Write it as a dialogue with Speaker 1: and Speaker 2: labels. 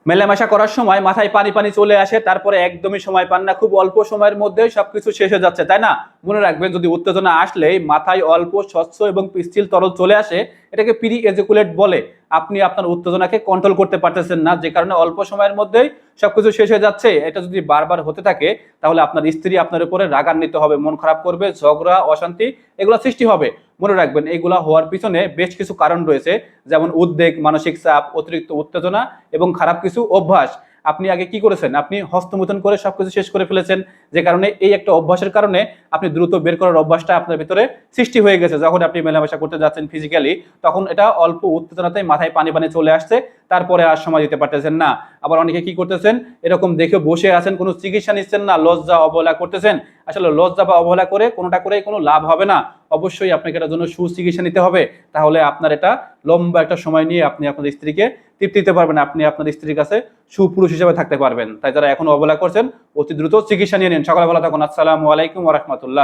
Speaker 1: মেলামেশা করার সময় মাথায় পানি পানি চলে আসে, তারপরে একদমই সময় পান না, খুব অল্প সময়ের মধ্যে সবকিছু শেষ হয়ে যাচ্ছে, তাই না? মনে রাখবেন, যদি উত্তেজনা আসলেই মাথায় অল্প স্বচ্ছ এবং পিচ্ছিল তরল চলে আসে, এটাকে প্রি এজাকুলেট বলে। আপনি আপনার উত্তেজনাকে কন্ট্রোল করতে পারতেছেন না, যে কারণে অল্প সময়ের মধ্যেই সবকিছু শেষ হয়ে যাচ্ছে। এটা যদি বারবার হতে থাকে, তাহলে আপনার স্ত্রী আপনার উপরে রাগান্বিত হবে, মন খারাপ করবে, ঝগড়া অশান্তি এগুলো সৃষ্টি হবে। মনে রাখবেন, এইগুলা হওয়ার পিছনে বেশ কিছু কারণ রয়েছে, যেমন উদ্বেগ, মানসিক চাপ, অতিরিক্ত উত্তেজনা এবং খারাপ কিছু অভ্যাস। আপনি আগে কি করেছেন? আপনি হস্তমৈথুন করে সবকিছু শেষ করে ফেলেছেন, যে কারণে এই একটা অভ্যাসের কারণে আপনি দ্রুত বের করার অভ্যাসটা আপনার ভিতরে সৃষ্টি হয়ে গেছে। যখন আপনি মেলামেশা করতে যাচ্ছেন ফিজিক্যালি, তখন এটা অল্প উত্তেজনাতে মাথায় পানি পানি চলে আসছে, তারপরে আর সময় দিতে পারতেছেন না। আবার অনেকে কি করতেছেন, এরকম দেখে বসে আছেন, কোনো চিকিৎসা নিচ্ছেন না, লজ্জা অবহেলা করতেছেন। আসলে লজ্জা বা অবহেলা করে কোনোটা করে কোনো লাভ হবে না। অবশ্যই আপনাকে এটার জন্য সুচিকিৎসা নিতে হবে। তাহলে আপনার এটা লম্বা একটা সময় নিয়ে আপনি আপনার স্ত্রীকে তৃপ্তি দিতে পারবেন, আপনি আপনার স্ত্রীর কাছে সুপুরুষ হিসেবে থাকতে পারবেন। তাই যারা এখন অবহেলা করছেন, অতি দ্রুত চিকিৎসা নিয়ে নিন। সকালে ভালো থাকুন। আসসালামু আলাইকুম ওয়া রাহমাতুল্লাহ।